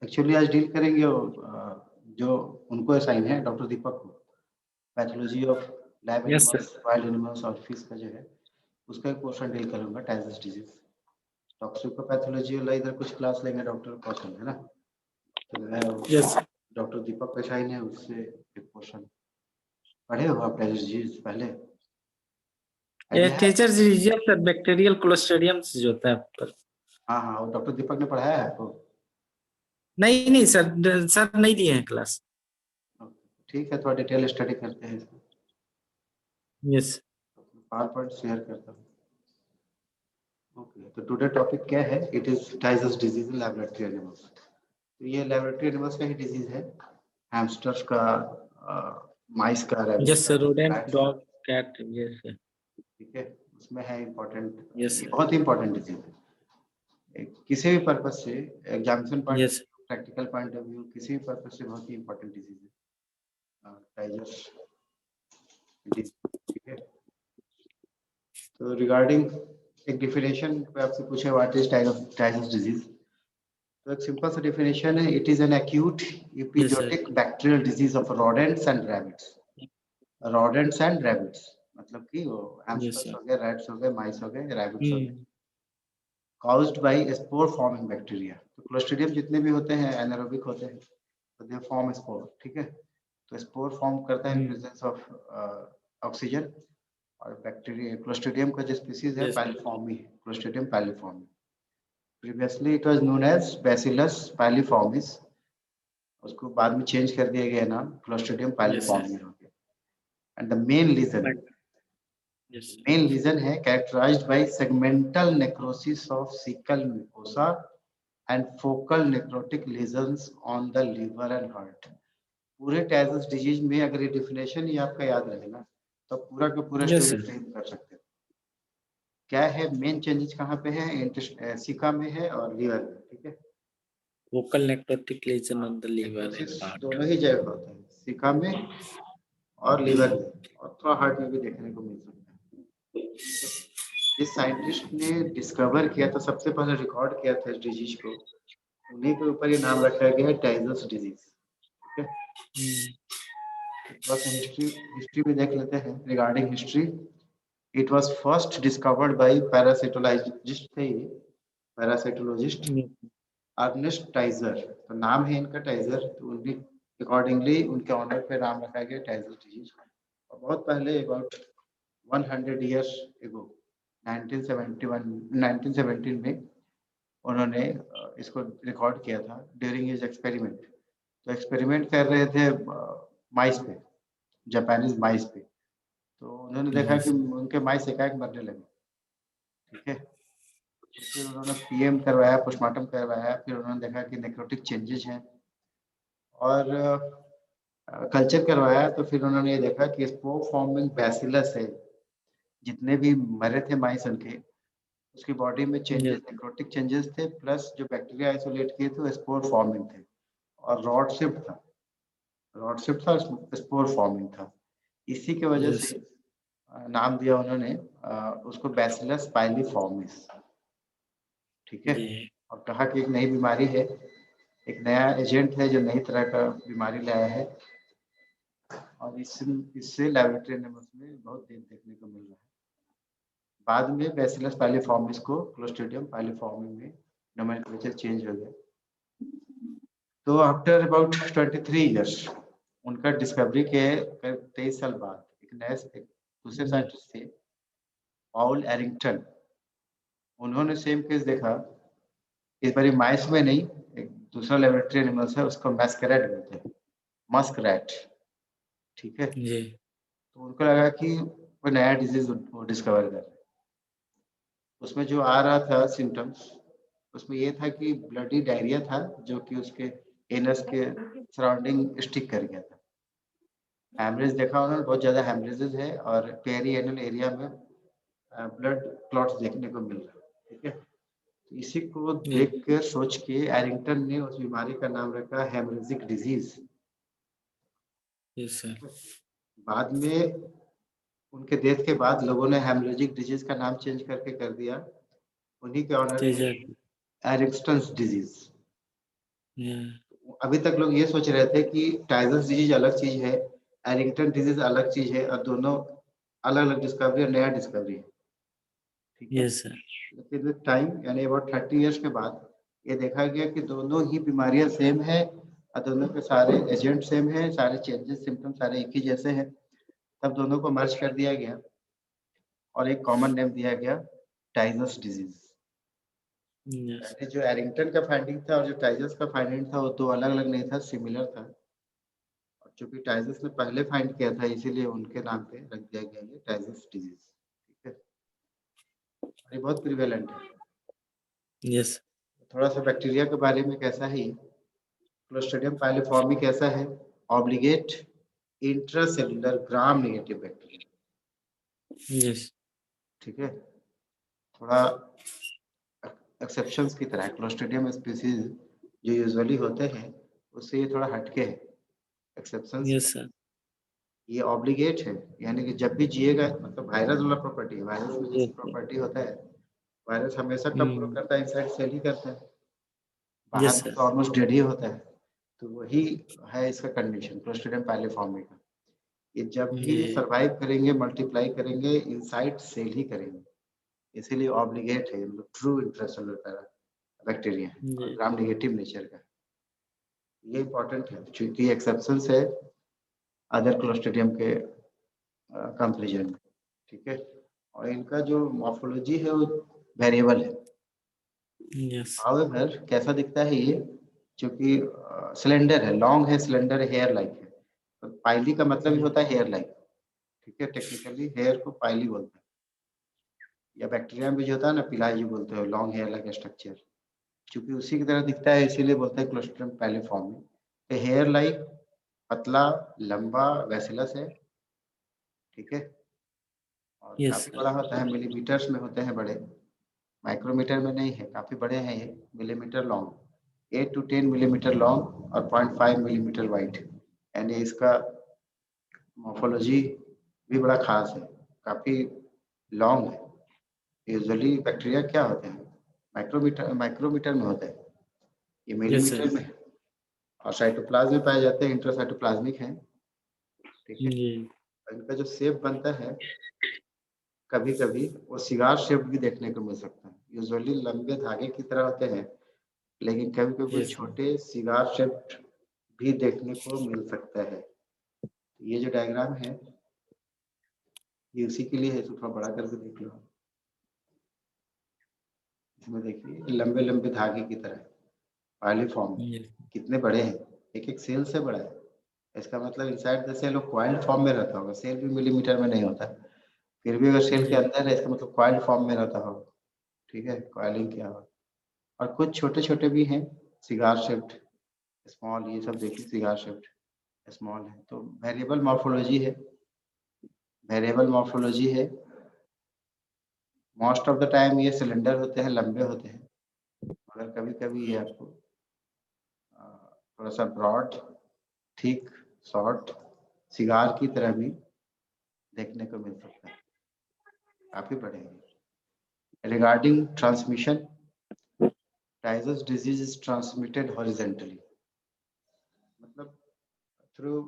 Actually आज deal करेंगे जो उनको असाइन है डॉक्टर दीपक को, pathology of lab yes sir. Animals, wild animals और फिश का जो है उसका एक पोर्शन डील करूंगा, टाइफस डिजीज। डॉक्टर को पैथोलॉजी वाला इधर कुछ क्लास लेंगे डॉक्टर कौशल, है ना। तो मैं यस डॉक्टर दीपक का असाइन है, उससे एक पोर्शन पढ़े हो आप टाइफस डिजीज पहले? ये आइडिया है? टीचर जी सर, बैक्टीरियल क्लोस्ट्रिडियम जो होता है पर। हाँ हाँ, वो डॉक्टर दीपक ने पढ़ाया है आपको? नहीं नहीं सर, सर नहीं दिए हैं क्लास। ठीक है, थोड़ा डिटेल स्टडी करते हैं इसको। यस। पावर पॉइंट शेयर करता हूँ। ओके, तो टुडे टॉपिक क्या है? It is typhus disease in laboratory animals. तो ये लैबोरेटरी एनिमल्स का ही डिजीज है, हैमस्टर्स का, माइस का, रैबिट्स यस का, सर, रोडेंट, रैट्स का। Dog, cat. Yes sir. ठीक है, उसमें है इम्पोर्टेंट, यस ये सर। बहुत ही इम्पोर्टेंट डिजीज है। किसी भी पर्पज से, examination point of yes. View, practical point of view, किसी भी पर्पज से बहुत ही इम्पोर्टेंट डिजीज है टाइफस डिजीज। ठीक है, तो रिगार्डिंग एक डेफिनेशन पे आपसे पूछे व्हाट इज टाइफस डिजीज, तो एक सिंपल सा डेफिनेशन है, it is an acute yes sir. Epizootic bacterial disease of rodents and rabbits. rodents and rabbits मतलब कि वो यस हैमस्टर्स सर। हो गए, रैट्स हो गए, माइस हो गए, रैबिट्स हो गए, हम्म। caused by spore forming bacteria. तो क्लोस्ट्रिडियम जितने भी होते हैं एनारोबिक होते हैं, तो दे फॉर्म स्पोर। ठीक है, तो स्पोर फॉर्म करता है in hmm. Presence of oxygen. और बैक्टीरिया क्लोस्ट्रिडियम का जो स्पीसीज है yes sir. Piliforme, Clostridium piliforme. Previously it was known as Bacillus piliformis, उसको बाद में चेंज कर दिया गया नाम, क्लोस्ट्रिडियम यस सर। पैलिफॉर्मी हो गया। And the main lesion, yes sir. Main lesion है characterized by segmental necrosis of cecal mucosa and focal necrotic lesions on the liver and heart. पूरे टाइफस डिजीज में अगर ये डेफिनेशन ही आपका याद रहे ना, तो पूरा का पूरा यस स्टोरी सर। फ्रेम कर सकते हैं। क्या है मेन चेंजेस कहाँ पे है? सिका में है और लीवर में। ठीक है, focal necrotic lesion on the liver necrosis and heart. दोनों ही जगह होता है, सिका में और लीवर में, और थोड़ा हार्ट में भी देखने को मिल सकता है। तो जिस साइंटिस्ट ने डिस्कवर किया था, सबसे पहले रिकॉर्ड किया था इस डिजीज को, उन्हीं के ऊपर ये नाम रखा गया है टाइफस डिजीज। ठीक है, थोड़ा सा हिस्ट्री हिस्ट्री भी देख लेते हैं। Regarding history, it was first discovered by parasitologist थे ये, पैरासाइटोलॉजिस्ट अर्नेस्ट टाइजर। तो नाम है इनका टाइजर, तो उनके अकॉर्डिंगली उनके ऑनर पे नाम रखा गया टाइजर डिजीज। और बहुत पहले अबाउट 100 ईयर्स एगो, 1971 1917 में उन्होंने इसको रिकॉर्ड किया था ड्यूरिंग हिज एक्सपेरिमेंट। तो एक्सपेरिमेंट कर रहे थे माइस पे, जापानीज माइस पे। तो उन्होंने देखा कि यस। उनके माइस एकाएक मरने लगे। ठीक है, तो फिर उन्होंने पीएम करवाया, पोस्टमार्टम करवाया, फिर उन्होंने देखा कि नेक्रोटिक चेंजेस हैं, और कल्चर करवाया। तो फिर उन्होंने ये देखा कि स्पोर फॉर्मिंग बैसिलस है, जितने भी मरे थे माइस उनके, उसकी बॉडी में चेंजेस, यस। नेक्रोटिक चेंजेस थे, प्लस जो बैक्टीरिया आइसोलेट किए थे वो स्पोर फॉर्मिंग थे। और रॉड शिफ्ट था, रॉड शिफ्ट था, स्पोर फॉर्मिंग था। इसी की वजह यस। से नाम दिया उन्होंने उसको बैसिलस पाइलिफॉर्मिस। ठीक है, जी। और कहा कि एक नई बीमारी है, एक नया एजेंट है जो नई तरह का बीमारी लाया है, और इससे लैबोरेटरी एनिमल्स में बहुत देर देखने को मिल रहा है। बाद में बैसिलस पाइलिफॉर्मिस को क्लोस्ट्रिडियम पाइलिफॉर्मी में नोमेनक्लेचर चेंज हो गया। तो आफ्टर अबाउट 23 इयर्स, उनका डिस्कवरी के करीब 23 साल बाद एक दूसरे साइंटिस्ट थे, पॉल एरिंगटन। उन्होंने सेम केस देखा, इस बार माइस में नहीं, एक दूसरा लेबोरेटरी एनिमल्स है, उसको मैस्करेट बोलते हैं, मस्करैट। ठीक है, जी। तो उनको लगा कि कोई नया डिजीज वो डिस्कवर कर रहे हैं। उसमें जो आ रहा था सिम्टम्स, उसमें ये था कि ब्लडी डायरिया था, जो कि उसके एनस के सराउंडिंग स्टिक कर गया था। हैमरेज देखा उन्होंने, बहुत ज़्यादा हैमरेजेस है, और पेरी एनल एरिया में ब्लड क्लॉट्स देखने को मिल रहा है। ठीक है, तो इसी को देख कर सोच के एरिंगटन ने उस बीमारी का नाम रखा हेमरेजिक डिजीज। Yes sir. बाद में उनके डेथ के बाद लोगों ने हेमरेजिक डिजीज का नाम चेंज करके कर दिया, उन्हीं के ऑनर जी में, सर। एरिंगटन्स डिजीज। अभी तक लोग ये सोच रहे थे कि टाइजर्स डिजीज अलग चीज है, एरिंगटन डिजीज अलग चीज है, और दोनों अलग अलग डिस्कवरी और नया डिस्कवरी है, ठीक है। Yes sir. लेकिन विद टाइम यानी अबाउट 30 इयर्स के बाद ये देखा गया कि दोनों ही बीमारियां सेम है, और दोनों के सारे एजेंट सेम है, सारे चेंजेस सिम्टम सारे एक ही जैसे हैं। तब दोनों को मर्ज कर दिया गया और एक कॉमन नेम दिया गया, टाइजर्स डिजीज। यस। यानी जो एरिंगटन का फाइंडिंग था और जो टाइजर्स का फाइंडिंग था वो दो अलग अलग नहीं था, सिमिलर था। और चूंकि टाइजर्स ने पहले फाइंड किया था इसीलिए उनके नाम पे रख दिया गया ये टाइजर्स डिजीज, ठीक है। और ये बहुत प्रिवेलेंट है। यस। थोड़ा सा बैक्टीरिया के बारे में कैसा है, क्लोस्ट्रिडियम पाइलिफॉर्मी कैसा है, obligate intracellular gram negative bacteria, yes. ठीक है। थोड़ा एक्सेप्शंस की तरह है, क्लोस्ट्रिडियम स्पीसीज जो यूजुअली होते हैं उससे ये थोड़ा हटके है, एक्सेप्शंस है। Yes sir. ये ऑब्लिगेट है, यानी कि जब भी जिएगा, मतलब वायरस वाला प्रॉपर्टी है, वायरस में जैसे यस सर। प्रॉपर्टी होता है, वायरस हमेशा कब ग्रो करता है, इनसाइड सेल ही करता है, बाहर यस में सर। तो ऑलमोस्ट डेड ही होता है। तो वही है इसका कंडीशन क्लोस्ट्रिडियम पाइलिफॉर्मी का। ये जब भी ये सरवाइव करेंगे, मल्टीप्लाई करेंगे, इनसाइड सेल ही करेंगे, इसीलिए ऑब्लिगेट है, मतलब ट्रू इंट्रासेलुलर बैक्टीरिया है और ये ग्राम नेगेटिव नेचर का। ये इंपॉर्टेंट है क्योंकि एक्सेप्शंस है अदर क्लोस्ट्रिडियम के कंपैरिजन में, ठीक है। और इनका जो मॉर्फोलॉजी है वो वेरिएबल है। यस। हाउएवर कैसा दिखता है ये, क्योंकि सिलेंडर है, लॉन्ग है, सिलेंडर हेयर लाइक है। तो पाइली का मतलब ही होता है हेयर लाइक, ठीक है। टेक्निकली हेयर को पाइली बोलते हैं, या बैक्टीरिया में भी जो होता है ना पिलाई जो बोलते हैं, लॉन्ग हेयर लाइक स्ट्रक्चर, क्योंकि उसी की तरह दिखता है इसीलिए बोलते हैं क्लोस्ट्रिडियम पाइलिफॉर्मी। तो हेयर लाइक, पतला, लंबा, वैसिलस है, ठीक है। और यस काफी सर। बड़ा होता है, मिलीमीटर्स में होते हैं बड़े, माइक्रोमीटर में नहीं है, काफी बड़े हैं ये, millimetre long, 8 to 10 millimetre long और 0.5 मिलीमीटर वाइड। यानी इसका मॉर्फोलॉजी भी बड़ा खास है, काफी लॉन्ग है। यूजुअली बैक्टीरिया क्या होते हैं, माइक्रोमीटर में होते हैं, ये यस सर। मिलीमीटर में है। और साइटोप्लाज्म में पाए जाते हैं, इंट्रासाइटोप्लाज्मिक है, ठीक है। ये और इनका जो शेप बनता है कभी कभी वो सिगार शेप भी देखने को मिल सकता है। यूजुअली लंबे धागे की तरह होते हैं, लेकिन कभी कभी यस सर। छोटे सिगार शेप भी देखने को मिल सकता है। ये जो डायग्राम है ये उसी के लिए है, इसको थोड़ा बड़ा करके देख लो। इसमें देखिए लंबे लंबे धागे की तरह पाइलिफॉर्म, यस। कितने बड़े हैं, एक एक सेल से बड़ा है। इसका मतलब inside the cell coiled form में रहता होगा, सेल भी मिलीमीटर में नहीं होता, फिर भी अगर सेल के ये अंदर है इसका मतलब कॉइल्ड फॉर्म में रहता होगा, ठीक है, कॉइलिंग किया हुआ। और कुछ छोटे छोटे भी हैं, सिगार शेप्ड, स्मॉल, ये सब देखिए सिगार शेप्ड स्मॉल है। तो वेरिएबल मॉर्फोलॉजी है, वेरिएबल मॉर्फोलॉजी है। मोस्ट ऑफ द टाइम ये सिलेंडर होते हैं, लंबे होते हैं, मगर कभी कभी ये आपको थोड़ा सा ब्रॉड, थिक, शॉर्ट, सिगार की तरह भी देखने को मिल सकता है, काफी बड़े हैं। Regarding transmission, Tyzzer's disease is transmitted horizontally, मतलब थ्रू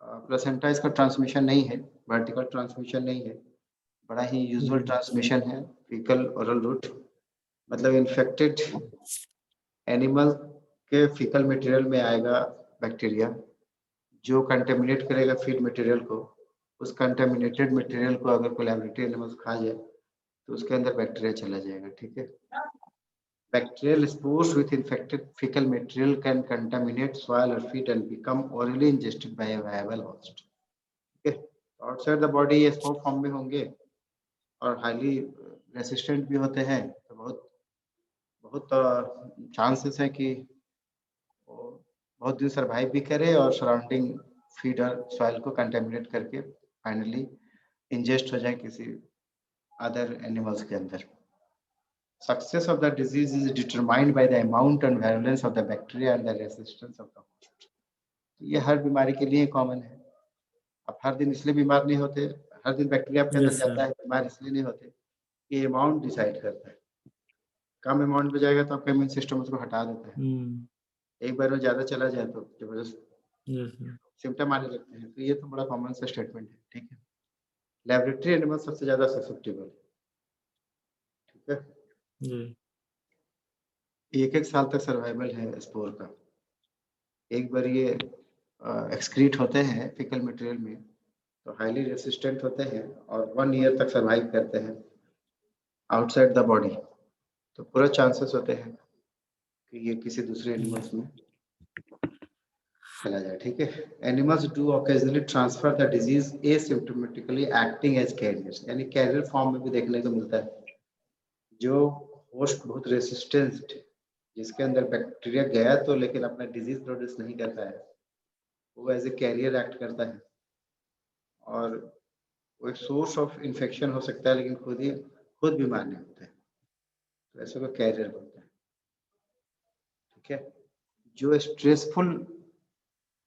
प्लेसेंटा इसका ट्रांसमिशन नहीं है, वर्टिकल ट्रांसमिशन नहीं है, बड़ा ही यूजुअल ट्रांसमिशन है, फीकल ओरल रूट। मतलब इन्फेक्टेड एनिमल के फीकल मटेरियल में आएगा बैक्टीरिया, जो कंटेमिनेट करेगा फीड मटेरियल को। उस कंटेमिनेटेड मटेरियल को अगर कोलैबोरेटिव एनिमल्स खा जाए तो उसके अंदर बैक्टीरिया चला जाएगा, ठीक है। Bacterial spores with infected fecal material can contaminate soil or feed and become orally ingested by a viable host. Okay, outside the body ये स्पोर फॉर्म में होंगे और हाईली रेसिस्टेंट भी होते हैं, तो बहुत बहुत चांसेस है कि वो बहुत दिन सरवाइव भी करे और सराउंडिंग फीड और सॉइल को कंटेमिनेट करके फाइनली इंजेस्ट हो जाए किसी अदर एनिमल्स के अंदर। Success of the disease is determined by the amount and virulence of the bacteria and the resistance of the host. ये हर बीमारी के लिए कॉमन है। आप हर दिन इसलिए बीमार नहीं होते, हर दिन बैक्टीरिया आपके अंदर यस जाता सर। है, बीमार इसलिए नहीं होते, ये अमाउंट डिसाइड करता है। कम अमाउंट में जाएगा तो आपका इम्यून सिस्टम उसको हटा देता है, एक बार में ज्यादा चला जाए तो जबरदस्त Yes, sir. सिम्टम आने लगते हैं। तो ये तो बड़ा कॉमन सा स्टेटमेंट है, ठीक है। लेबोरेटरी एनिमल सबसे ज्यादा ससेप्टेबल है, ठीक है। जी, एक एक साल तक सर्वाइवल है स्पोर का। एक बार ये एक्सक्रीट होते हैं फीकल मटेरियल में तो हाईली रेसिस्टेंट होते हैं और 1 ईयर तक सर्वाइव करते हैं आउटसाइड द बॉडी। तो पूरा चांसेस होते हैं कि ये किसी दूसरे एनिमल्स में चला जाए, ठीक है। Animals do occasionally transfer the disease asymptomatically acting as carriers, यानी कैरियर फॉर्म में भी देखने को मिलता है। जो होस्ट बहुत रेसिस्टेंट, जिसके अंदर बैक्टीरिया गया तो लेकिन अपना डिजीज प्रोड्यूस नहीं करता है, वो एज ए कैरियर एक्ट करता है और वो एक सोर्स ऑफ इन्फेक्शन हो सकता है लेकिन खुद बीमार नहीं होता है, तो ऐसे को कैरियर बोलते हैं, ठीक है। जो स्ट्रेसफुल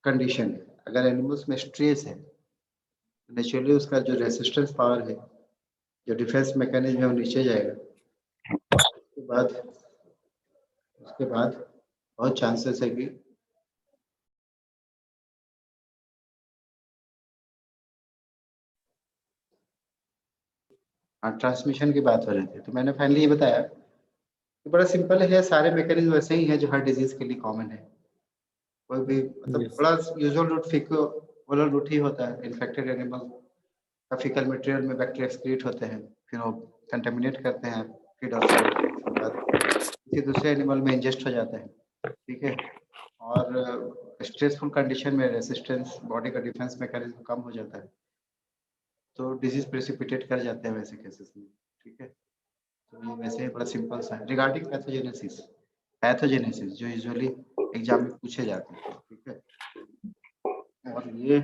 कंडीशन है, अगर एनिमल्स में स्ट्रेस है तो नेचुरली उसका जो रेसिस्टेंस पावर है, जो डिफेंस मैकेनिज्म है, वो नीचे जाएगा। उसके बाद बहुत चांसेस है कि ट्रांसमिशन की बात हो रही थी, तो मैंने फाइनली ये बताया कि बड़ा सिंपल है, सारे मैकेनिज्म वैसे ही है जो हर डिजीज के लिए कॉमन है। कोई भी मतलब yes, बड़ा यूजुअल रूट फिकोलर रूट ही होता है। इन्फेक्टेड एनिमल का फीकल मटेरियल में बैक्टीरिया एक्सक्रीट होते हैं, फिर वो कंटेमिनेट करते हैं फीड और उसके बाद किसी दूसरे एनिमल में इंजेस्ट हो जाता है, ठीक है। और स्ट्रेसफुल कंडीशन में रेसिस्टेंस, बॉडी का डिफेंस मैकेनिज्म कम हो जाता है तो डिजीज प्रेसिपिटेट कर जाते हैं वैसे केसेस में, ठीक है। तो ये वैसे ही बड़ा सिंपल सा है। रिगार्डिंग पैथोजेनेसिस, पैथोजेनेसिस जो यूजुअली एग्जाम में पूछे जाते हैं, ठीक है। और ये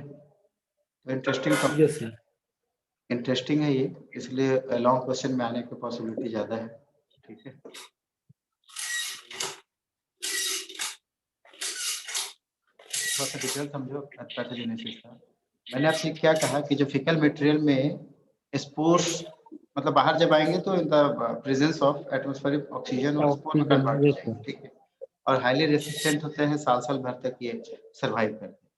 इंटरेस्टिंग yes, sir. इंटरेस्टिंग है ये, इसलिए लॉन्ग क्वेश्चन में आने की पॉसिबिलिटी ज्यादा है, ठीक है। थोड़ा सा डिटेल समझो पैथोजेनेसिस का। मैंने आपसे क्या कहा कि जो फीकल मटेरियल में स्पोर्स मतलब बाहर जब आएंगे तो in the presence of atmospheric oxygen और स्पोर में Oxygen, कन्वर्ट हो yes, sir. जाएंगे, ठीक है। और हाईली रेसिस्टेंट होते हैं, साल साल भर तक ये सर्वाइव करते हैं,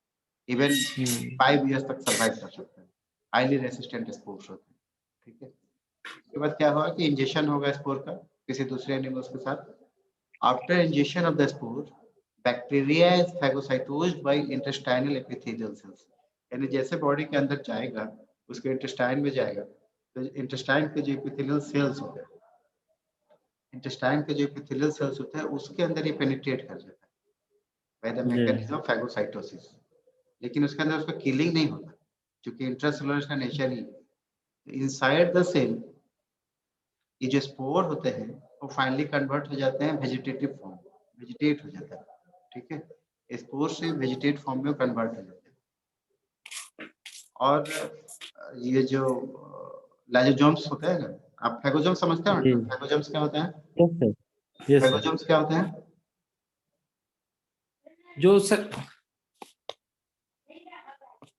इवन Hmm. 5 इयर्स तक सर्वाइव कर सकते हैं। हाईली रेसिस्टेंट स्पोर्स होते हैं, ठीक है। उसके बाद क्या होगा कि इंजेक्शन होगा स्पोर का किसी दूसरे एनिमल्स के साथ। After injection of the spore, bacteria is phagocytosed by intestinal epithelial cells, यानी जैसे बॉडी के अंदर जाएगा उसके इंटेस्टाइन में जाएगा तो इंटेस्टाइन के जो एपिथेलियल सेल्स होते हैं, इंटेस्टाइन के जो एपिथेलियल सेल्स होते हैं उसके अंदर ये पेनिट्रेट कर जाता है by the Yeah. Mechanism of phagocytosis. लेकिन उसके अंदर उसका किलिंग नहीं होता क्योंकि इंट्रासेलुलर का नेचर ही इनसाइड द सेल ये जो स्पोर होते हैं वो फाइनली कन्वर्ट हो जाते हैं वेजिटेटिव फॉर्म, वेजिटेट हो जाता है, ठीक है। स्पोर से वेजिटेट फॉर्म में कन्वर्ट हो जाते हैं। और ये जो लाइजोसोम्स होते हैं ना, आप फैगोसोम समझते हो जी, ना, फैगोसोम्स क्या होते हैं? yes, sir. Yes, sir. फैगोसोम्स क्या होते हैं? जो सर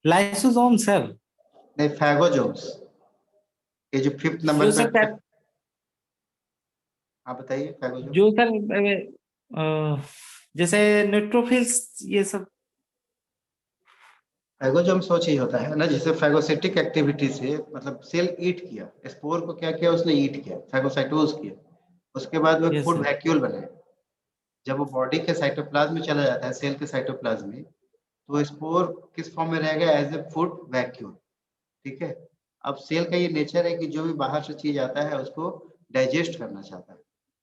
लाइसोसोम सर, नहीं, फैगोसोम्स, ये जो 5th जो नंबर सर पे आप बताइए फैगोसोम। जो सर जैसे न्यूट्रोफिल्स ये सब। फैगोसोम सोच ही होता है ना, जैसे फैगोसिटिक एक्टिविटी से मतलब सेल ईट किया, स्पोर को क्या किया उसने, ईट किया, फैगोसाइटोज किया। उसके बाद वो एक यस फूड सर, वैक्यूल बनाया। जब वो बॉडी के साइटोप्लाज्म में चला जाता है, सेल के साइटोप्लाज्म में, तो स्पोर किस फॉर्म में रहेगा? एज ए फूड वैक्यूल, ठीक है। अब सेल का ये नेचर है कि जो भी बाहर से चीज आता है उसको डाइजेस्ट करना चाहता है।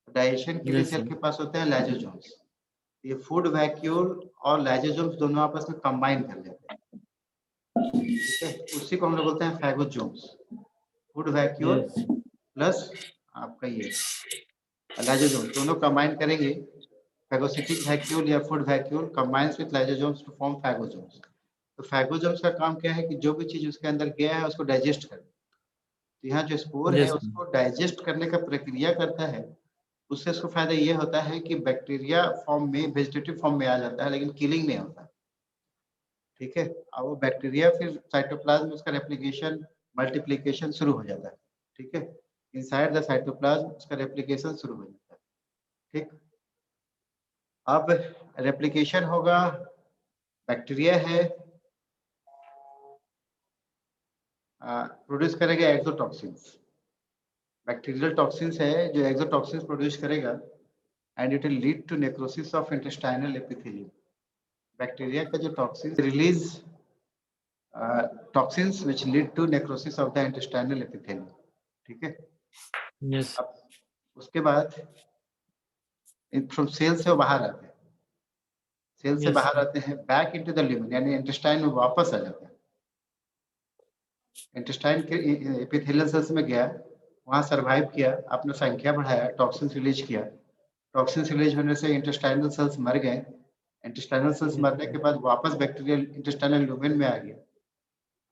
डाइजेशन के लिए यस सेल सर, के पास होते हैं लाइसोसोम्स। ये फूड वैक्यूल और लाइसोसोम्स दोनों आपस में कंबाइन कर लेते हैं, ठीक है। उसी को हम लोग बोलते हैं phagosomes. Food vacuole yes, plus आपका ये लाइसोसोम दोनों कंबाइन करेंगे। फैगोसिटिक वैक्यूल या food vacuole combines with lysosomes to form phagosomes. तो फैगोसोम्स का काम क्या है कि जो भी चीज उसके अंदर गया है उसको डाइजेस्ट करे। तो यहाँ जो स्पोर है यस सर, उसको डाइजेस्ट करने का प्रक्रिया करता है। उससे उसको फायदा ये होता है कि बैक्टीरिया फॉर्म में, वेजिटेटिव फॉर्म में आ जाता है लेकिन किलिंग नहीं होता, ठीक है। अब वो बैक्टीरिया फिर साइटोप्लाज्म में उसका रेप्लिकेशन, मल्टीप्लिकेशन शुरू हो जाता है, ठीक है। इनसाइड द साइटोप्लाज्म उसका रेप्लिकेशन शुरू हो जाता है, ठीक। अब रेप्लिकेशन होगा, बैक्टीरिया है, प्रोड्यूस करेगा एक्सोटॉक्सिन्स, बैक्टीरियल टॉक्सिन्स है जो एक्सोटॉक्सिन्स प्रोड्यूस करेगा, and it will lead to necrosis of intestinal epithelium. Bacteria का जो toxins release toxins which lead to necrosis of the intestinal epithelium, ठीक है। यस अब उसके बाद फ्रॉम सेल से वो बाहर आते हैं, सेल से Yes, बाहर sir. आते हैं बैक इनटू द ल्यूमेन, यानी इंटेस्टाइन में वापस आ जाते हैं। इंटेस्टाइन के एपिथेलियल सेल्स में गया, वहां सर्वाइव किया, अपना संख्या बढ़ाया, टॉक्सिन्स रिलीज किया, टॉक्सिन्स रिलीज होने से इंटेस्टाइनल सेल्स मर गए, इंटेस्टाइनल सेल्स मरने के बाद वापस बैक्टीरियल इंटेस्टाइनल ल्यूमेन में आ गया।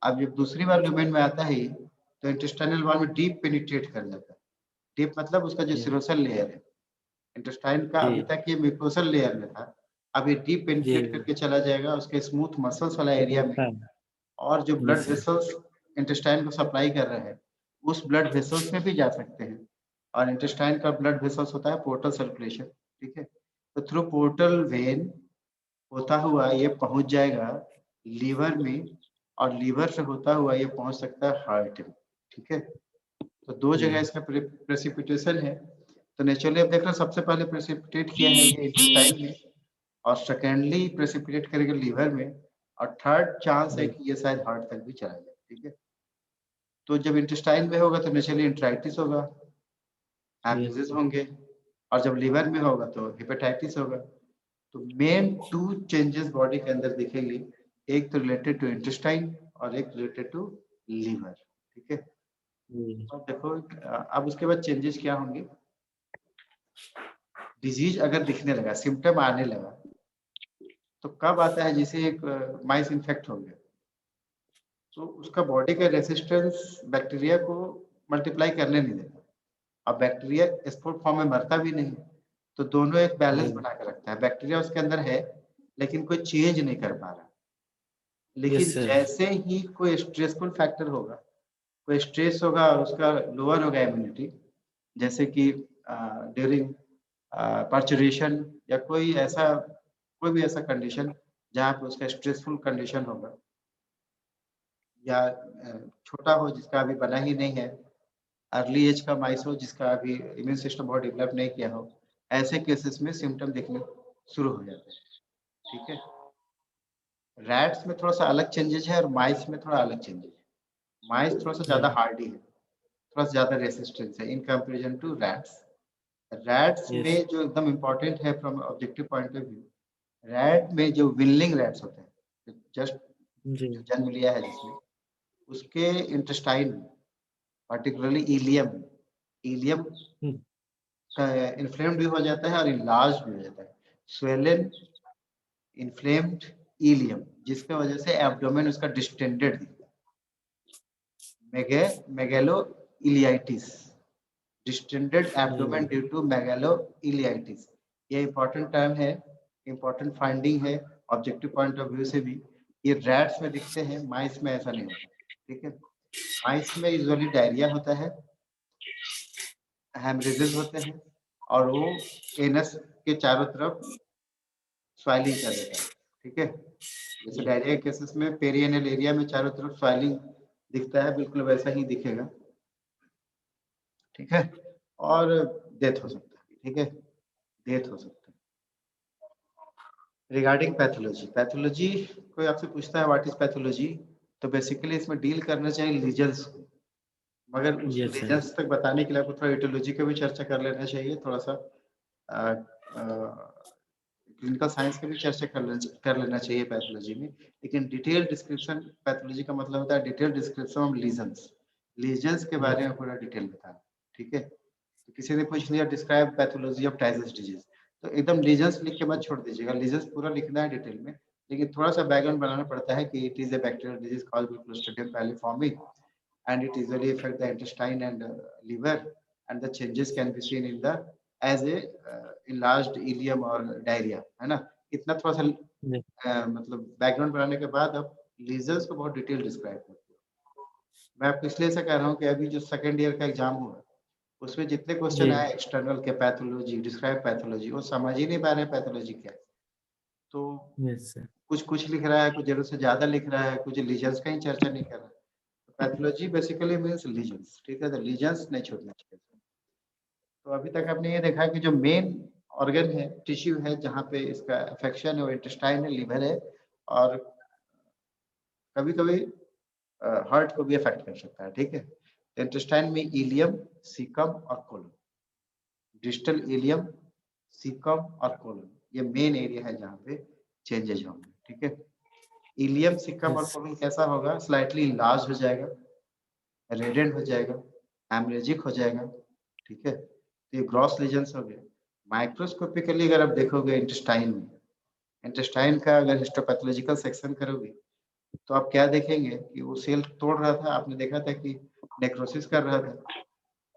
अब जब दूसरी बार ल्यूमेन में आता है तो इंटेस्टाइनल वॉल में डीप पेनिट्रेट कर जाता है। डीप मतलब उसका जो Yeah. सिरोसल लेयर है, इंटेस्टाइन का अभी जी तक ये म्यूकोसल लेयर में था, अब ये डीप पेनिट्रेट जी करके चला जाएगा उसके स्मूथ मसल्स वाला एरिया में, Understand. और जो blood Yes, sir. Vessels intestine को सप्लाई कर रहे हैं उस ब्लड वेसल्स में भी जा सकते हैं। और इंटेस्टाइन का ब्लड वेसल्स होता है पोर्टल सर्कुलेशन, ठीक है। तो थ्रू पोर्टल वेन होता हुआ ये पहुंच जाएगा लीवर में, और लीवर से होता हुआ ये पहुंच सकता है हार्ट में, ठीक है। तो दो जगह Yeah. इसका प्रेसिपिटेशन है। तो नेचुरली अब देख रहे हो सबसे पहले प्रेसिपिटेट किया है ये इंटेस्टाइन में, और सेकेंडली प्रेसिपिटेट करेगा लीवर में, और थर्ड चांस है कि ये शायद हार्ट तक भी चला जाए, ठीक है। तो जब इंटेस्टाइन में होगा तो नेचुरली इंट्राइटिस होगा, Yes, एब्सिस sir. होंगे, और जब लीवर में होगा तो हेपेटाइटिस होगा। तो मेन 2 चेंजेस बॉडी के अंदर दिखेंगे, एक तो रिलेटेड टू इंटेस्टाइन और एक रिलेटेड टू लीवर, ठीक है। जी तो देखो अब उसके बाद चेंजेस क्या होंगे, डिजीज अगर दिखने लगा, सिम्टम आने लगा, तो कब आता है, जैसे एक माइस इन्फेक्ट हो गया तो उसका बॉडी का रेसिस्टेंस बैक्टीरिया को मल्टीप्लाई करने नहीं देता। अब बैक्टीरिया स्पोर फॉर्म में मरता भी नहीं, तो दोनों एक बैलेंस जी बना के रखता है, बैक्टीरिया उसके अंदर है लेकिन कोई चेंज नहीं कर पा रहा। लेकिन Yes, sir. जैसे ही कोई स्ट्रेसफुल फैक्टर होगा, कोई स्ट्रेस होगा और उसका लोअर होगा इम्यूनिटी, जैसे कि ड्यूरिंग पर्चुरेशन या कोई भी ऐसा कंडीशन जहाँ पे उसका स्ट्रेसफुल कंडीशन होगा, या छोटा हो जिसका अभी बना ही नहीं है, अर्ली एज का माइस हो जिसका अभी इम्यून सिस्टम बहुत डेवलप नहीं किया हो, ऐसे केसेस में सिम्टम दिखने शुरू हो जाते हैं, ठीक है। रैट्स में थोड़ा सा अलग चेंजेस है और माइस में थोड़ा अलग चेंजेस है। माइस थोड़ा सा ज्यादा Yeah. हार्डी है, थोड़ा सा ज्यादा रेसिस्टेंस है in comparison to rats. Rats में Yes. जो एकदम इम्पोर्टेंट है from objective point of view, rat में जो विनलिंग रैट्स होते हैं, जस्ट जी जो जन्म लिया है जिसमें, उसके इंटेस्टाइन में particularly ileum, ileum Hmm. Inflamed भी हो जाता है और इनलार्ज भी हो जाता है, स्वेलन इन्फ्लेम्ड इलियम, जिसके वजह से एब्डोमेन उसका डिस्टेंडेड दिखता है, मेगेलो इलियाइटिस, डिस्टेंडेड एब्डोमेन जी ड्यू टू मेगेलो इलियाइटिस। ये इंपॉर्टेंट टर्म है, इंपॉर्टेंट फाइंडिंग है ऑब्जेक्टिव पॉइंट ऑफ व्यू से भी। ये रैट्स में दिखते हैं, माइस में ऐसा नहीं होता, ठीक है। माइस में यूजुअली डायरिया होता है, हेमरेजेस होते हैं, और वो एनस के चारों तरफ स्वेलिंग कर देता है, ठीक है। जैसे जी डायरिया केसेस में पेरिएनल एरिया में चारों तरफ स्वेलिंग दिखता है, बिल्कुल वैसा ही दिखेगा, ठीक है। और डेथ हो सकता है, ठीक है, डेथ हो सकता है। रिगार्डिंग पैथोलॉजी, पैथोलॉजी कोई आपसे पूछता है व्हाट इज पैथोलॉजी, तो बेसिकली इसमें डील करना चाहिए लीजन्स को, मगर उस Yes, sir. लीजन्स तक बताने के लिए आपको थोड़ा इटियोलॉजी का भी चर्चा कर लेना चाहिए, थोड़ा सा क्लिनिकल साइंस का भी चर्चा कर लेना चाहिए पैथोलॉजी में। लेकिन डिटेल डिस्क्रिप्शन पैथोलॉजी का मतलब होता है detail description of lesions, lesions के बारे Yes. में पूरा डिटेल बताना, ठीक है। तो किसी ने पूछ लिया describe pathology of typhus disease, तो एकदम लीजन्स लिख के मत छोड़ दीजिएगा, लीजन्स पूरा लिखना है डिटेल में, लेकिन थोड़ा सा बैकग्राउंड बनाना पड़ता है कि it is a bacterial disease called Clostridium piliforme and it usually affect the intestine and liver, and the changes can be seen in the as a enlarged ileum or diarrhea, है ना। इतना थोड़ा सा Yes. मतलब background बनाने के बाद अब लीजर्स को बहुत डिटेल डिस्क्राइब करते हैं। मैं आपको इसलिए ऐसा कह रहा हूँ कि अभी जो सेकेंड ईयर का एग्जाम हुआ उसमें जितने क्वेश्चन जी आए एक्सटर्नल के पैथोलॉजी, डिस्क्राइब पैथोलॉजी, वो समझ ही नहीं पा रहे पैथोलॉजी क्या है। तो यस सर। कुछ कुछ लिख रहा है, कुछ जरूरत से ज्यादा लिख रहा है, कुछ लीजन्स का ही चर्चा नहीं कर रहा है। पैथोलॉजी बेसिकली मीन्स लीजन्स, ठीक है, तो लीजन्स नहीं छूटना चाहिए। तो अभी तक आपने ये देखा कि जो मेन ऑर्गन है, टिश्यू है, जहाँ पे इसका अफेक्शन है वो इंटेस्टाइन है, लीवर है, और कभी कभी हार्ट को भी अफेक्ट कर सकता है, ठीक है। इंटेस्टाइन में इलियम, सीकम और कोलन, डिस्टल इलियम, सीकम और कोलन, ये मेन एरिया है जहाँ पे चेंजेस होंगे, ठीक है। इलियम, सीकम और यस कोलन कैसा होगा, स्लाइटली लार्ज हो जाएगा, रेडेंट हो जाएगा, हेमरेजिक हो जाएगा, ठीक है। तो ये ग्रॉस लीजन्स हो गए। माइक्रोस्कोपिकली अगर आप देखोगे इंटेस्टाइन में, इंटेस्टाइन का अगर हिस्टोपैथोलॉजिकल सेक्शन करोगे तो आप क्या देखेंगे कि वो सेल तोड़ रहा था, आपने देखा था कि नेक्रोसिस कर रहा था,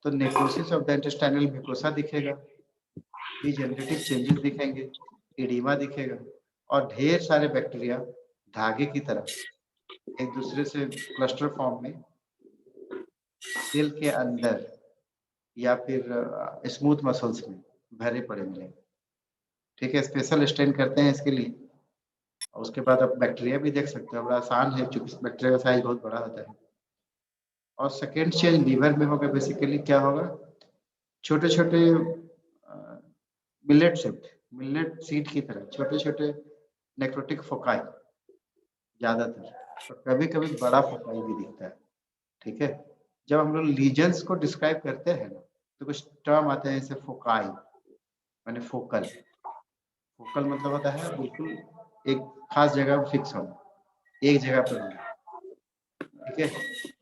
तो necrosis of the intestinal mucosa दिखेगा, डीजेनरेटिव चेंजेस दिखेंगे, एडिमा दिखेगा, और ढेर सारे बैक्टीरिया धागे की तरह एक दूसरे से क्लस्टर फॉर्म में सेल के अंदर या फिर स्मूथ मसल्स में भरे पड़े मिलेंगे, ठीक है। स्पेशल स्टेन करते हैं इसके लिए, और उसके बाद आप बैक्टीरिया भी देख सकते हो, बड़ा आसान है क्योंकि बैक्टीरिया का साइज बहुत बड़ा होता है। और सेकेंड चेंज लीवर में होगा, बेसिकली क्या होगा, छोटे छोटे मिलेट शिफ्ट, मिलेट सीड की तरह छोटे छोटे नेक्रोटिक फोकाई, ज्यादातर, और कभी कभी बड़ा फोकाई भी दिखता है, ठीक है। जब हम लोग लीजन्स को डिस्क्राइब करते हैं ना, तो कुछ टर्म आते हैं जैसे फोकाई माने फोकल, फोकल मतलब होता है बिल्कुल एक खास जगह फिक्स होना, एक जगह पर होना, ठीक है।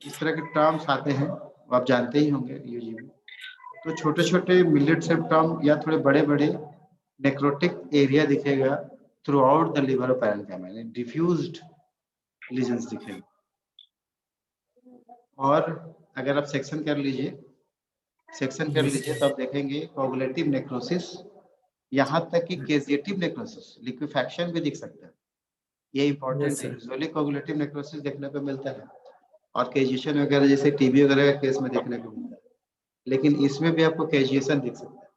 इस तरह के टर्म्स आते हैं, वो आप जानते ही होंगे यूजी में। तो छोटे छोटे मिलेट से टर्म या थोड़े बड़े बड़े नेक्रोटिक एरिया दिखेगा through out the liver parenchyma, यानी डिफ्यूज्ड लीजन्स दिखेगा। और अगर आप सेक्शन कर लीजिए, सेक्शन कर यस लीजिए तो आप देखेंगे कोगुलेटिव नेक्रोसिस, यहाँ तक कि केजिएटिव नेक्रोसिस, लिक्विफैक्शन भी दिख सकता है। ये इंपॉर्टेंट यस है, सर। यूजुअली कोगुलेटिव नेक्रोसिस देखने को मिलता है और केजिएशन वगैरह जैसे टीबी वगैरह के केस में देखने को मिलता है, लेकिन इसमें भी आपको केजिएशन दिख सकता है,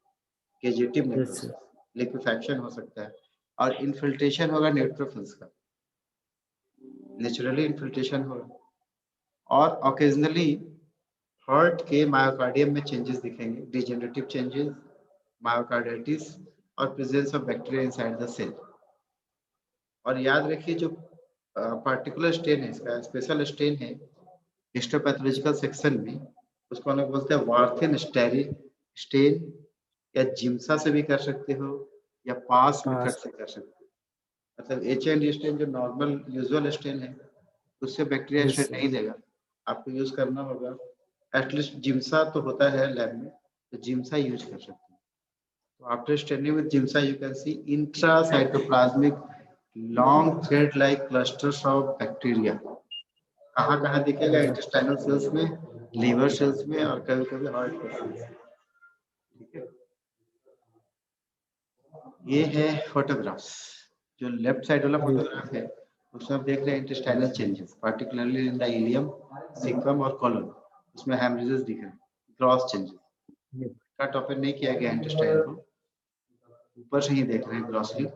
केजिएटिव यस नेक्रोसिस, सर। लिक्विफैक्शन हो सकता है, और इन्फिल्ट्रेशन होगा न्यूट्रोफिल्स का, नेचुरली इन्फिल्ट्रेशन होगा। और ऑकेजनली हार्ट के मायोकार्डियम में चेंजेस दिखेंगे, डिजेनरेटिव चेंजेस, मायोकार्डाइटिस, और presence of bacteria inside the cell. और याद रखिए जो पार्टिकुलर स्टेन है, इसका स्पेशल स्टेन है हिस्टोपैथोलॉजिकल सेक्शन में, उसको हम लोग बोलते हैं वार्थिन स्टेन, या जिम्सा से भी कर सकते हो या पास मेथड पास। से कर सकते हो। मतलब एच स्टेन जो नॉर्मल यूजुअल स्टेन है उससे बैक्टीरिया यस स्टेन सर। नहीं देगा, आपको यूज करना होगा। एटलीस्ट जिम्सा तो होता है लैब में, तो जिम्सा यूज कर सकते हैं। तो after staining with Giemsa you can see intracytoplasmic long thread like clusters of bacteria. कहाँ कहाँ दिखेगा, इंटेस्टाइनल सेल्स में, लीवर सेल्स में, और कभी कभी हार्ट के सेल्स में, ठीक है। ये है फोटोग्राफ्स, जो लेफ्ट साइड वाला जी फोटोग्राफ है उसमें आप देख रहे हैं intestinal changes, particularly in the ilium, caecum और कोलन, उसमें हेमरेजेस दिख रहे हैं, ग्रॉस चेंजेस। का टॉपिक नहीं किया गया इंटेस्टाइन को, ऊपर से ही देख रहे हैं ग्रॉसली,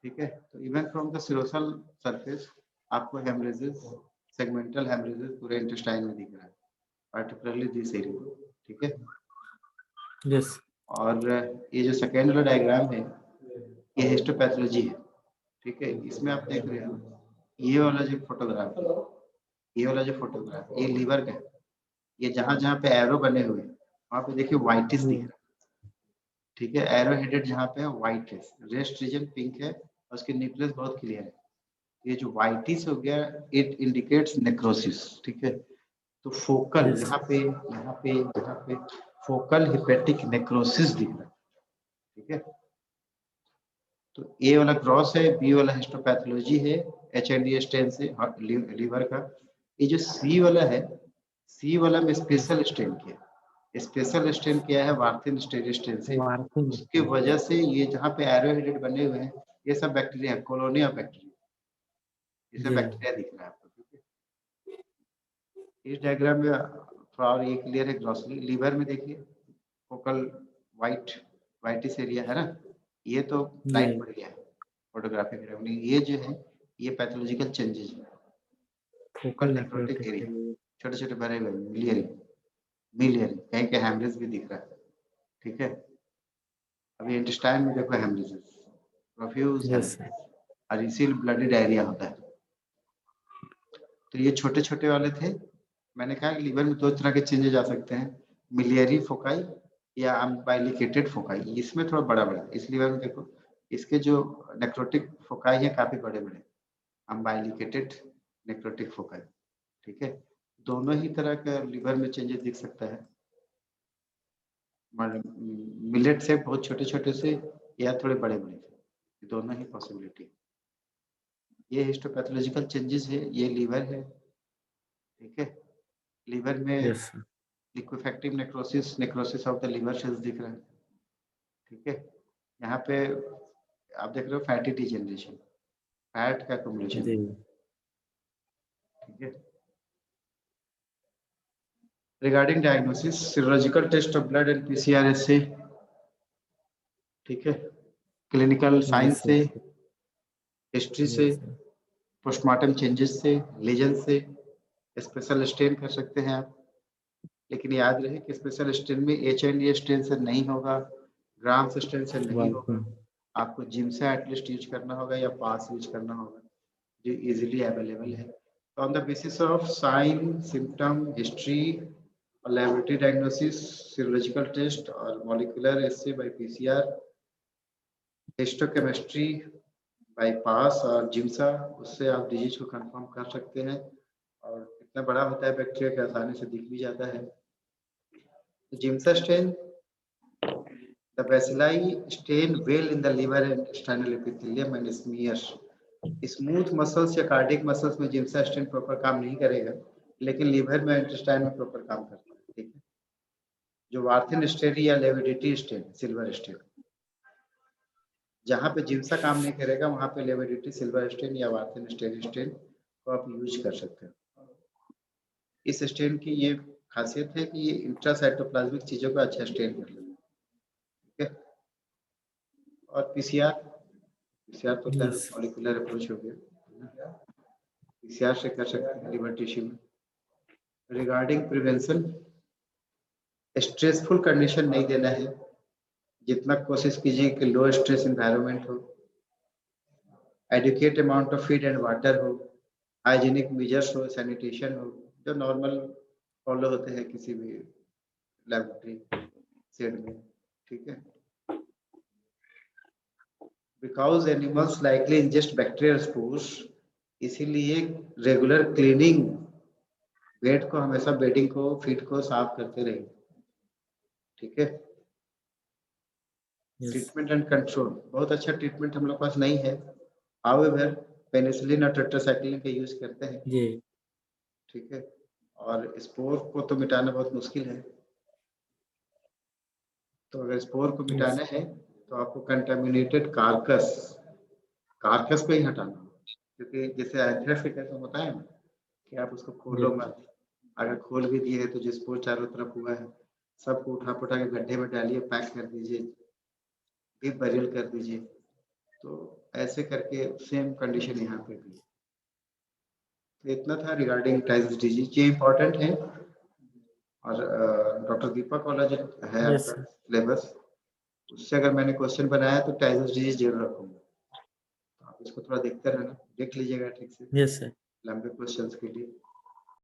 ठीक है। तो इवन फ्रॉम द सिरोसल सरफेस आपको हेमरेजेस, सेगमेंटल हेमरेजेस पूरे इंटेस्टाइन में दिख रहा है, पार्टिकुलरली दिस एरिया, ठीक है। यस। और ये जो सेकेंड वाला डायग्राम है ये हिस्टोपैथोलॉजी है, ठीक है। इसमें आप देख रहे हो ये वाला जो फोटोग्राफ है, ये वाला जो फोटोग्राफ ये लीवर का है, ये जहां जहां पे एरो बने हुए हैं वहां पे देखिए व्हाइटिस जी दिख रहा है, ठीक है। एरो हेडेड जहां पे है व्हाइट है, रेस्ट रीजन पिंक है, और उसके न्यूक्लियस बहुत क्लियर है। ये जो व्हाइटिस हो गया इट इंडिकेट्स नेक्रोसिस, ठीक है। तो फोकल यस। यहाँ पे फोकल हिपेटिक नेक्रोसिस दिख रहा है, ठीक है। तो ए वाला क्रॉस है, बी वाला हिस्टोपैथोलॉजी है, एच&डी स्टेन से लीवर का। ये जो सी वाला है, सी वाला में स्पेशल स्टेन किया, स्पेशल स्टेन किया है वार्थिन स्टेन से, वार्थिन। उसकी वजह से ये जहाँ पे एरो हेडेड बने हुए हैं ये सब बैक्टीरिया, कॉलोनी ऑफ बैक्टीरिया, ये सब जी बैक्टीरिया दिख रहा है आपको, ठीक है। इस डायग्राम में थोड़ा और ये क्लियर है ग्रॉसली। लीवर में देखिए फोकल वाइटिस एरिया है ना, ये तो लाइट जी पड़ गया है फोटोग्राफी में। ये जो है ये पैथोलॉजिकल चेंजेस है। Focal focal necrotic necrotic area छोटे छोटे भरे हुए मिलियरी कहीं के हेमरेज भी दिख रहा है। ठीक है, अभी इंटेस्टाइन में देखो हेमरेजेस, प्रोफ्यूज यस हेमरेज और इसीलिए ब्लडी डायरिया होता है। तो ये छोटे छोटे वाले थे। मैंने कहा कि लीवर में दो तरह के चेंजेस आ सकते हैं, मिलियरी फोकाई या अम्बाइलिकेटेड फोकाई। इसमें थोड़ा बड़ा बड़ा, इस लीवर में देखो इसके जो नेक्रोटिक फोकाई है काफी बड़े बड़े, अम्बाइलिकेटेड नेक्रोटिक फोकाई। ठीक है, दोनों ही तरह का लीवर में चेंजेस दिख सकता है। मिलेट से बहुत छोटे छोटे से या थोड़े बड़े बड़े से, दोनों ही पॉसिबिलिटी। ये हिस्टोपैथोलॉजिकल चेंजेस है, ये लीवर है। ठीक है, लीवर में yes liquefactive necrosis of the liver cells दिख रहा है। ठीक है, यहाँ पे आप देख रहे हो फैटी डिजेनरेशन, फैट का अक्यूमुलेशन। जी ठीक है, regarding diagnosis serological test of blood and PCR से। ठीक है, क्लिनिकल साइंस यस से, हिस्ट्री से, यस पोस्टमार्टम चेंजेस से, लीजन से स्पेशल स्टेन कर सकते हैं आप। लेकिन याद रहे कि स्पेशल स्टेन में HND स्टेन से नहीं होगा, ग्राम्स स्टेन से नहीं होगा। आपको जिम्सा एटलीस्ट यूज करना होगा या पास यूज करना होगा जो इजीली अवेलेबल है। तो on the basis of sine symptom history और लैबोरेटरी डायग्नोसिस, सीरोलॉजिकल टेस्ट और मॉलिक्यूलर एसे बाय PCR, हिस्टोकेमिस्ट्री बाय पास और जिम्सा, उससे आप डिजीज को कंफर्म कर सकते हैं। और इतना बड़ा होता है बैक्टीरिया कि आसानी से दिख भी जाता है। Giemsa stain, the bacilli stain well in the liver and intestinal epithelium and smear. Smooth muscles या कार्डिक मसल्स में जिम्सा स्टेन प्रॉपर काम नहीं करेगा, लेकिन लीवर में इंटेस्टाइन में प्रॉपर काम करता है। ठीक है, जो वार्थिन स्टेन या लेविडिटी स्टेन, सिल्वर स्टेन, जहाँ पे जिम्सा काम नहीं करेगा वहाँ पे लेविडिटी सिल्वर स्टेन या वार्थिन स्टेन को आप यूज कर सकते हैं। इस स्टेन की ये खासियत है कि ये इंट्रासाइटोप्लाज्मिक चीजों को अच्छा स्टेन कर लेता है। ठीक है, और पीसीआर तो क्या यस मॉलिक्यूलर अप्रोच हो गया, पीसीआर से कर सकते हैं लिवर टिश्यू में। रिगार्डिंग प्रिवेंशन, स्ट्रेसफुल कंडीशन नहीं देना है, जितना कोशिश कीजिए कि लो स्ट्रेस एनवायरनमेंट हो, adequate amount of feed and water हो, हाइजीनिक मेजर्स हो, सैनिटेशन हो, जो नॉर्मल फॉलो होते हैं किसी भी लेबोरेटरी सेट में। ठीक है, because animals likely ingest bacterial spores, इसीलिए रेगुलर क्लीनिंग, बेड को हमेशा बेडिंग को फीड को साफ करते रहिए। ठीक है, यस ट्रीटमेंट एंड कंट्रोल, बहुत अच्छा ट्रीटमेंट हम लोग पास नहीं है, हाउएवर पेनिसिलिन और टेट्रासाइक्लिन का यूज करते हैं। जी ठीक है, और स्पोर को तो मिटाना बहुत मुश्किल है। तो अगर स्पोर को यस मिटाना है तो आपको कंटामिनेटेड कार्कस को ही हटाना होगा, क्योंकि जैसे एंथ्रेक्स के कैसे होता है ना कि आप उसको खोलो यस मत, अगर खोल भी दिए तो जो स्पोर चारों तरफ हुआ है सबको उठा पुठा के गड्ढे में डालिए, पैक कर दीजिए, डीप बरियल कर दीजिए। तो ऐसे करके सेम कंडीशन यहाँ पे भी। तो इतना था रिगार्डिंग टाइफस डिजीज, ये इम्पोर्टेंट है। और डॉक्टर दीपक वाला जो है यस आपका सिलेबस, उससे अगर मैंने क्वेश्चन बनाया तो टाइफस डिजीज जरूर रखूंगा, तो आप इसको थोड़ा देखते रहना, देख लीजिएगा ठीक से यस सर लंबे क्वेश्चंस के लिए।